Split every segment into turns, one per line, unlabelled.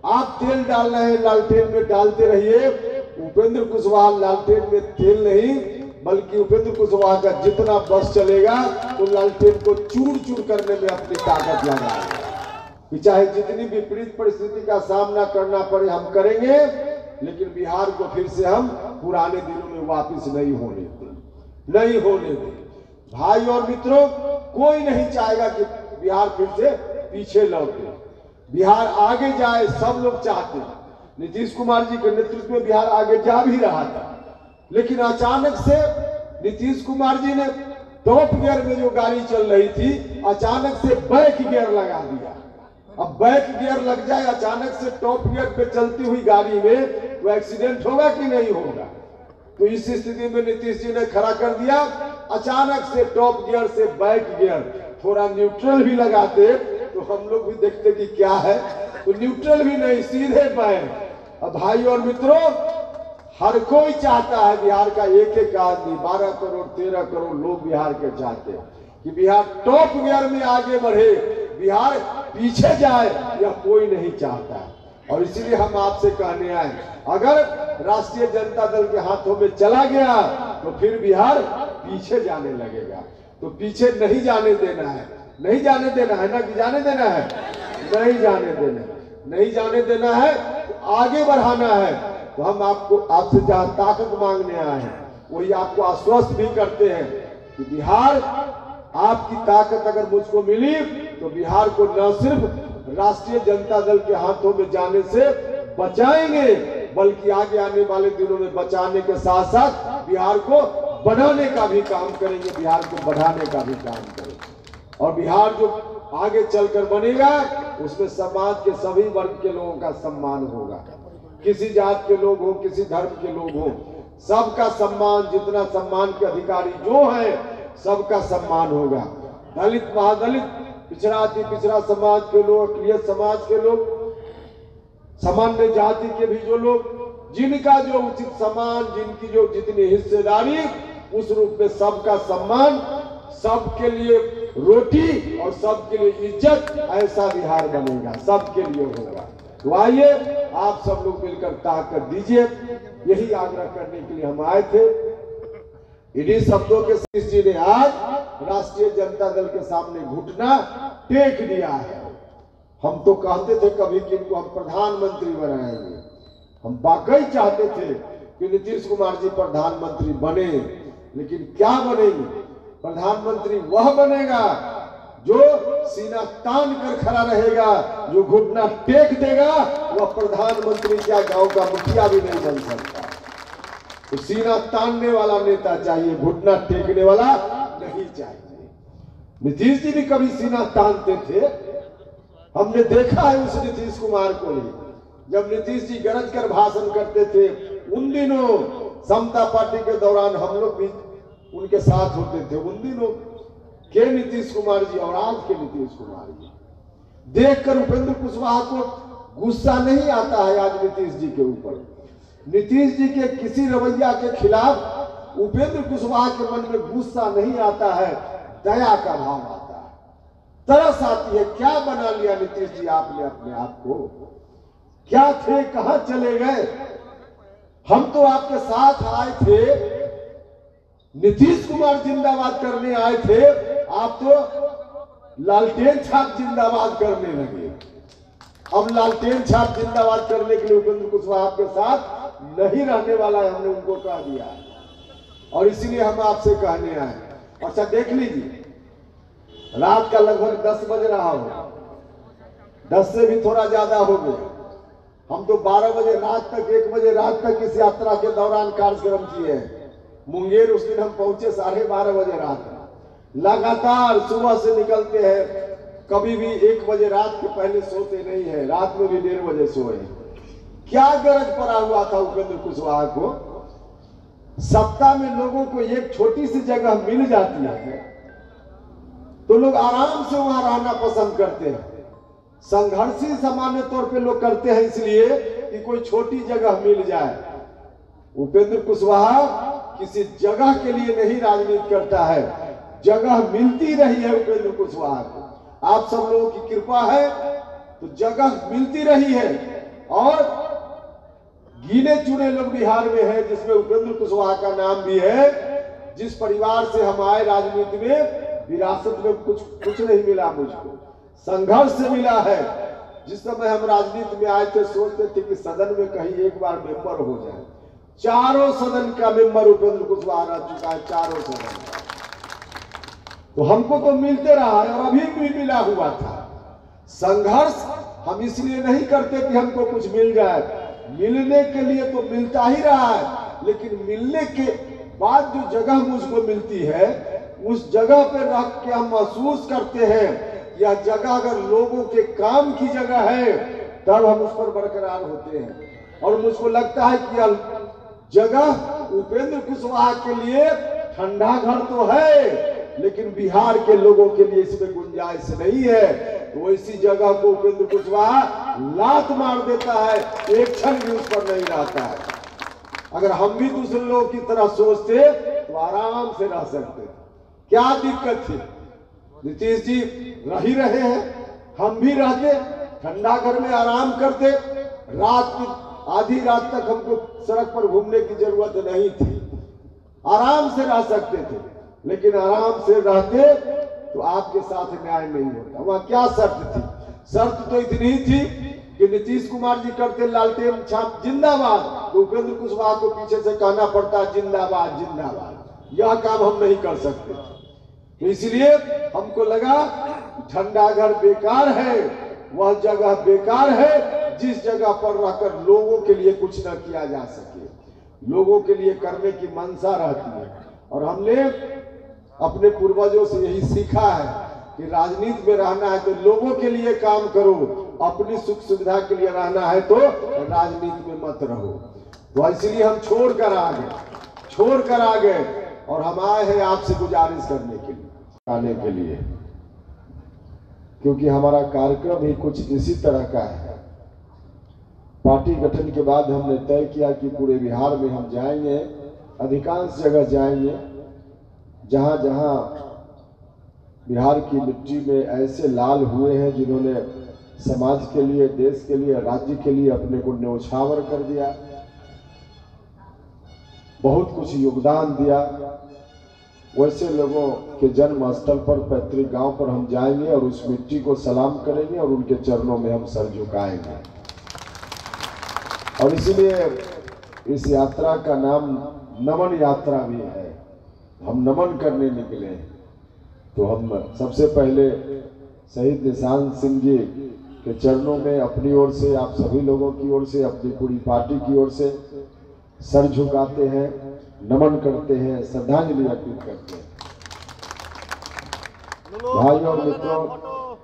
आप तेल डाल रहे हैं लालटेन में, डालते रहिए। उपेंद्र कुशवाहा लालटेन में तेल नहीं, बल्कि उपेंद्र कुशवाहा का जितना बस चलेगा तो लालटेन को चूर चूर करने में अपनी ताकत लगाएगा। चाहे जितनी विपरीत परिस्थिति का सामना करना पड़े हम करेंगे, लेकिन बिहार को फिर से हम पुराने दिनों में वापस नहीं होने दें। भाई और मित्रों, कोई नहीं चाहेगा कि बिहार फिर से पीछे लौटे, बिहार आगे जाए। सब लोग चाहते हैं। नीतीश कुमार जी के नेतृत्व में बिहार आगे जा भी रहा था, लेकिन अचानक से नीतीश कुमार जी ने टॉप गियर में जो गाड़ी चल रही थी, अचानक से बैक गियर लगा दिया। अब बैक गियर लग जाए अचानक से टॉप गियर पे चलती हुई गाड़ी में, तो एक्सीडेंट होगा कि नहीं होगा? तो इस स्थिति में नीतीश जी ने खड़ा कर दिया, अचानक से टॉप गियर से बैक गियर। थोड़ा न्यूट्रल भी लगाते तो हम लोग भी देखते कि क्या है, तो न्यूट्रल भी नहीं, सीधे बैक। अब भाई और मित्रों, हर कोई चाहता है बिहार का एक एक आदमी, 12 करोड़ 13 करोड़ लोग बिहार के चाहते हैं कि बिहार टॉप गियर में आगे बढ़े, बिहार पीछे जाए, यह कोई नहीं चाहता है। और इसीलिए हम आपसे कहने आए, अगर राष्ट्रीय जनता दल के हाथों में चला गया तो फिर बिहार पीछे जाने लगेगा। तो पीछे नहीं जाने देना है, नहीं जाने देना है ना, कि जाने देना है? नहीं जाने देना है, तो आगे बढ़ाना है। तो हम आपसे जहां ताकत मांगने आए हैं, वही आपको आश्वस्त भी करते हैं कि बिहार, आपकी ताकत अगर मुझको मिली तो बिहार को न सिर्फ राष्ट्रीय जनता दल के हाथों में जाने से बचाएंगे, बल्कि आगे आने वाले दिनों में बचाने के साथ साथ बिहार को बनाने का भी काम करेंगे, बिहार को बढ़ाने का भी काम करेंगे। और बिहार जो आगे चलकर बनेगा, उसमें समाज के सभी वर्ग के लोगों का सम्मान होगा। किसी जात के लोग हो, किसी धर्म के लोग हो, सबका सम्मान, जितना सम्मान के अधिकारी जो है, सबका सम्मान होगा। दलित, महादलित, पिछड़ा अति पिछड़ा समाज के लोग, अकलियत समाज के लोग, सामान्य जाति के भी जो लोग, जिनका जो उचित सम्मान, जिनकी जो जितनी हिस्सेदारी, उस रूप में सबका सम्मान, सबके लिए रोटी और सबके लिए इज्जत, ऐसा बिहार बनेगा, सबके लिए होगा। तो आइए आप सब लोग मिलकर ताकत दीजिए, यही आग्रह करने के लिए हम आए थे। इन्हीं शब्दों के नीतीश जी ने आज राष्ट्रीय जनता दल के सामने घुटना टेक दिया है। हम तो कहते थे कभी कि इनको हम प्रधानमंत्री बनाएंगे, हम वाकई चाहते थे कि नीतीश कुमार जी प्रधानमंत्री बने, लेकिन क्या बनेंगे? प्रधानमंत्री वह बनेगा जो सीना तान कर खड़ा रहेगा, जो घुटना टेक देगा, वह प्रधानमंत्री क्या गांव का मुखिया भी नहीं बन सकता। तो सीना तानने वाला नेता चाहिए, घुटना टेकने वाला नहीं चाहिए। नीतीश जी भी कभी सीना तानते थे, हमने देखा है उस नीतीश कुमार को ही। जब नीतीश जी गरज कर भाषण करते थे, उन दिनों समता पार्टी के दौरान हम लोग भी उनके साथ होते थे। उन दिनों के नीतीश कुमार जी और आज के नीतीश कुमार जी देखकर उपेंद्र कुशवाहा को गुस्सा नहीं आता है आज नीतीश जी के ऊपर। नीतीश जी के किसी रवैया के खिलाफ उपेंद्र कुशवाहा के मन में गुस्सा नहीं आता है, दया का भाव आता है, तरस आती है। क्या बना लिया नीतीश जी आपने अपने आप को? क्या थे, कहां चले गए? हम तो आपके साथ आए थे, नीतीश कुमार जिंदाबाद करने आए थे, आप तो लालटेन छाप जिंदाबाद करने लगे। अब लालटेन छाप जिंदाबाद करने के लिए उपेंद्र कुशवाहा के साथ नहीं रहने वाला है, हमने उनको कह दिया। और इसीलिए हम आपसे कहने आए। अच्छा देख लीजिए, रात का लगभग 10 बज रहा हो, 10 से भी थोड़ा ज्यादा हो गया। हम तो 12 बजे रात तक, 1 बजे रात तक इस यात्रा के दौरान कार्यक्रम किए हैं। मुंगेर उस दिन हम पहुंचे 12:30 बजे रात। लगातार सुबह से निकलते हैं, कभी भी 1 बजे रात के पहले सोते नहीं है, रात में भी 1:30 बजे सोए। क्या गरज पड़ा हुआ था उपेंद्र कुशवाहा को? सत्ता में लोगों को एक छोटी सी जगह मिल जाती है तो लोग आराम से वहां रहना पसंद करते हैं। संघर्षी सामान्य तौर पे लोग करते हैं इसलिए कि कोई छोटी जगह मिल जाए। उपेंद्र कुशवाहा किसी जगह के लिए नहीं राजनीति करता है, जगह मिलती रही है उपेंद्र कुशवाहा को। आप सब लोगों की कृपा है तो जगह मिलती रही है। और गिने चुने लोग बिहार में हैं, जिसमें उपेंद्र कुशवाहा का नाम भी है। जिस परिवार से हम आए राजनीति में, विरासत में कुछ नहीं मिला मुझको, संघर्ष से मिला है। जिस समय हम राजनीति में आए थे, सोचते थे कि सदन में कहीं एक बार मेंबर हो जाए। चारों सदन का मेंबर उपेंद्र कुशवाहा रह चुका है, चारों सदन का। तो हमको तो मिलते रहा है और अभी भी मिला हुआ था। संघर्ष हम इसलिए नहीं करते कि हमको कुछ मिल जाए, मिलने के लिए तो मिलता ही रहा है, लेकिन मिलने के बाद जो जगह मुझको मिलती है, उस जगह पे रह के हम महसूस करते हैं, यह जगह अगर लोगों के काम की जगह है, तब हम उस पर बरकरार होते हैं। और मुझको लगता है कि यह जगह उपेंद्र कुशवाहा के लिए ठंडा घर तो है, लेकिन बिहार के लोगों के लिए इसमें गुंजाइश नहीं है। तो ऐसी जगह को उपेंद्र कुशवाहा लात मार देता है, एक क्षण भी उस पर नहीं रहता है। अगर हम भी दूसरे लोगों की तरह सोचते तो आराम से रह सकते। क्या दिक्कत थी? नीतीश जी रह ही रहे हैं, हम भी रहते, ठंडा घर में आराम करते, रात की आधी रात तक हमको सड़क पर घूमने की जरूरत नहीं थी, आराम से रह सकते थे। लेकिन आराम से रहते तो आपके साथ न्याय नहीं होता। वहां क्या शर्त थी? शर्त तो इतनी ही थी कि नीतीश कुमार जी करते लालटेन छाप जिंदाबाद, तो उपेंद्र कुशवाहा को पीछे से कहना पड़ता जिंदाबाद जिंदाबाद। यह काम हम नहीं कर सकते। तो इसलिए हमको लगा ठंडा घर बेकार है, वह जगह बेकार है जिस जगह पर रहकर लोगों के लिए कुछ न किया जा सके, लोगों के लिए करने की मंशा रहती है। और हमने अपने पूर्वजों से यही सीखा है कि राजनीति में रहना है तो लोगों के लिए काम करो, अपनी सुख सुविधा के लिए रहना है तो राजनीति में मत रहो। तो इसलिए हम छोड़ कर आ गए और हम आए हैं आपसे गुजारिश करने के लिए, आने के लिए, क्योंकि हमारा कार्यक्रम ही कुछ इसी तरह का है। पार्टी गठन के बाद हमने तय किया कि पूरे बिहार में हम जाएंगे, अधिकांश जगह जाएंगे जहां जहां बिहार की मिट्टी में ऐसे लाल हुए हैं जिन्होंने समाज के लिए, देश के लिए, राज्य के लिए अपने को न्यौछावर कर दिया, बहुत कुछ योगदान दिया। वैसे लोगों के जन्म स्थल पर, पैतृक गांव पर हम जाएंगे और उस मिट्टी को सलाम करेंगे और उनके चरणों में हम सर झुकाएंगे। और इसीलिए इस यात्रा का नाम नमन यात्रा भी है। हम नमन करने निकले। तो हम सबसे पहले शहीद निशान सिंह जी के चरणों में अपनी ओर से, आप सभी लोगों की ओर से, अपनी पूरी पार्टी की ओर से सर झुकाते हैं, नमन करते हैं, श्रद्धांजलि अर्पित करते हैं। भाइयों और मित्रों,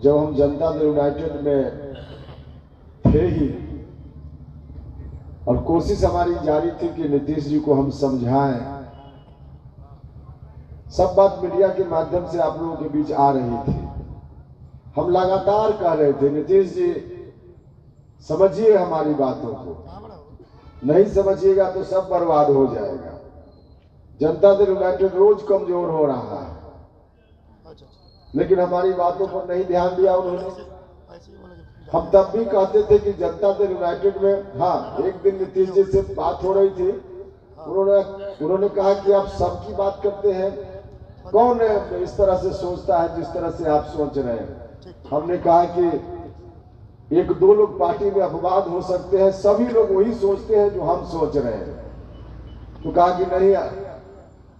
जब हम जनता दल यूनाइटेड में थे ही और कोशिश हमारी जारी थी कि नीतीश जी को हम समझाएं, सब बात मीडिया के माध्यम से आप लोगों के बीच आ रही थी। हम लगातार कह रहे थे, नीतीश जी समझिए हमारी बातों को, नहीं समझिएगा तो सब बर्बाद हो जाएगा। जनता दल यूनाइटेड रोज कमजोर हो रहा है, लेकिन हमारी बातों पर नहीं ध्यान दिया उन्होंने। हम तब भी कहते थे कि जनता दल यूनाइटेड में, हाँ, एक दिन नीतीश जी से बात हो रही थी, उन्होंने कहा कि आप सबकी बात करते हैं, कौन इस तरह से सोचता है जिस तरह से आप सोच रहे हैं। हमने कहा कि एक दो लोग पार्टी में अपवाद हो सकते हैं, सभी लोग वही सोचते हैं जो हम सोच रहे हैं। तो कहा कि नहीं,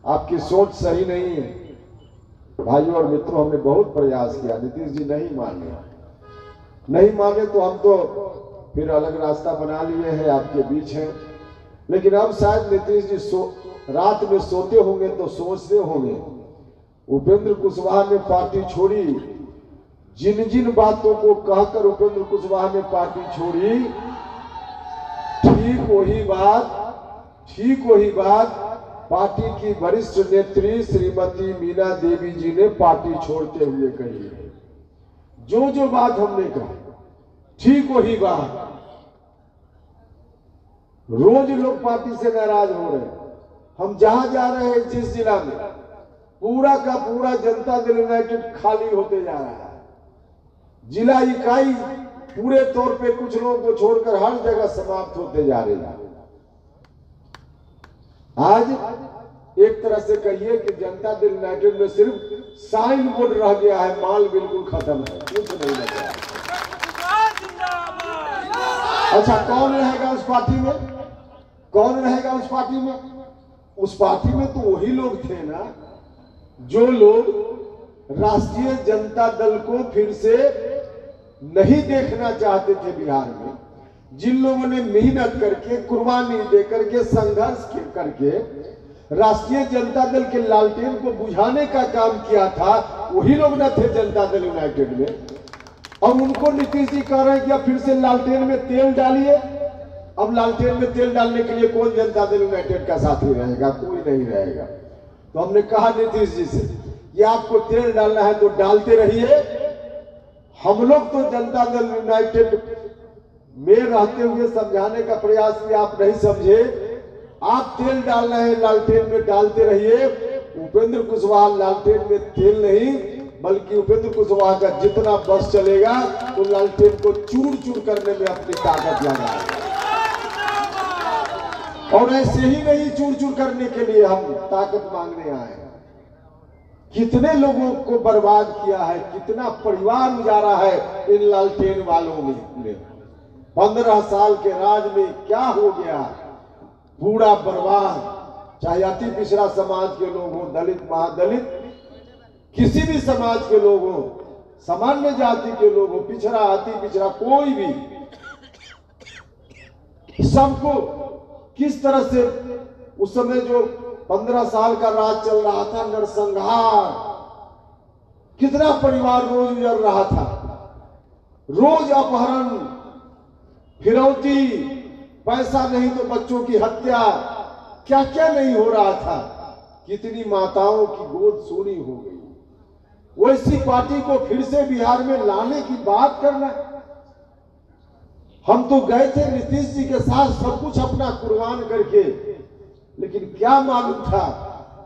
आपकी सोच सही नहीं है। भाइयों और मित्रों, हमने बहुत प्रयास किया, नीतीश जी नहीं माने तो हम तो फिर अलग रास्ता बना लिए हैं, आपके बीच हैं। लेकिन अब शायद नीतीश जी रात में सोते होंगे तो सोचते होंगे, उपेंद्र कुशवाहा ने पार्टी छोड़ी, जिन जिन बातों को कहकर उपेंद्र कुशवाहा ने पार्टी छोड़ी, ठीक वही बात पार्टी की वरिष्ठ नेत्री श्रीमती मीना देवी जी ने पार्टी छोड़ते हुए कही है। जो बात हमने कही, ठीक वही बात। रोज लोग पार्टी से नाराज हो रहे हैं। हम जहां जा रहे हैं, जिस जिला में, पूरा का पूरा जनता दल यूनाइटेड खाली होते जा रहा है। जिला इकाई पूरे तौर पे कुछ लोगों को छोड़कर हर जगह समाप्त होते जा रही है। आज एक तरह से कहिए कि जनता दल यूनाइटेड में सिर्फ साइन बोर्ड रह गया है, माल बिल्कुल खत्म है, कुछ नहीं बचा। अच्छा, कौन रहेगा उस पार्टी में? कौन रहेगा उस पार्टी में? उस पार्टी में तो वही लोग थे ना जो लोग राष्ट्रीय जनता दल को फिर से नहीं देखना चाहते थे बिहार में, जिन लोगों ने मेहनत करके, कुर्बानी दे करके, संघर्ष करके राष्ट्रीय जनता दल के लालटेन को बुझाने का काम किया था, वही लोग न थे जनता दल यूनाइटेड में। अब उनको नीतीश जी कह रहे हैं कि अब फिर से लालटेन में तेल डालिए। अब लालटेन में तेल डालने के लिए कौन जनता दल यूनाइटेड का साथी रहेगा? कोई नहीं रहेगा। तो हमने कहा नीतीश जी से कि आपको तेल डालना है तो डालते रहिए, हम लोग तो जनता दल यूनाइटेड में रहते हुए समझाने का प्रयास किया, आप नहीं समझे। आप तेल डालना है लालटेन में, डालते रहिए। उपेंद्र कुशवाहा लालटेन में तेल नहीं, बल्कि उपेंद्र कुशवाहा का जितना बस चलेगा तो लालटेन को चूर चूर करने में अपनी ताकत लगाएगा। और ऐसे ही नहीं, चूर चूर करने के लिए हम ताकत मांगने आए। कितने लोगों को बर्बाद किया है, कितना परिवार उजाड़ा है इन लालटेन वालों ने। 15 साल के राज में क्या हो गया, पूरा बर्बाद। चाहे अति पिछड़ा समाज के लोग हो, दलित, महादलित, किसी भी समाज के लोग हो, सामान्य जाति के लोग हो, पिछड़ा, अति पिछड़ा, कोई भी, सबको किस तरह से उस समय जो 15 साल का राज चल रहा था, नरसंहार, कितना परिवार रोज उजड़ रहा था, रोज अपहरण, फिरौती, पैसा नहीं तो बच्चों की हत्या, क्या क्या नहीं हो रहा था। कितनी माताओं की गोद सोनी हो गई। वैसी पार्टी को फिर से बिहार में लाने की बात करना। हम तो गए थे नीतीश जी के साथ सब कुछ अपना कुर्बान करके, लेकिन क्या मालूम था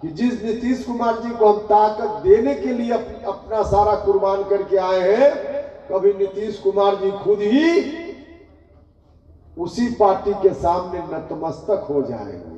कि जिस नीतीश कुमार जी को हम ताकत देने के लिए अपना सारा कुर्बान करके आए हैं, कभी नीतीश कुमार जी खुद ही उसी पार्टी के सामने नतमस्तक हो जाएंगे।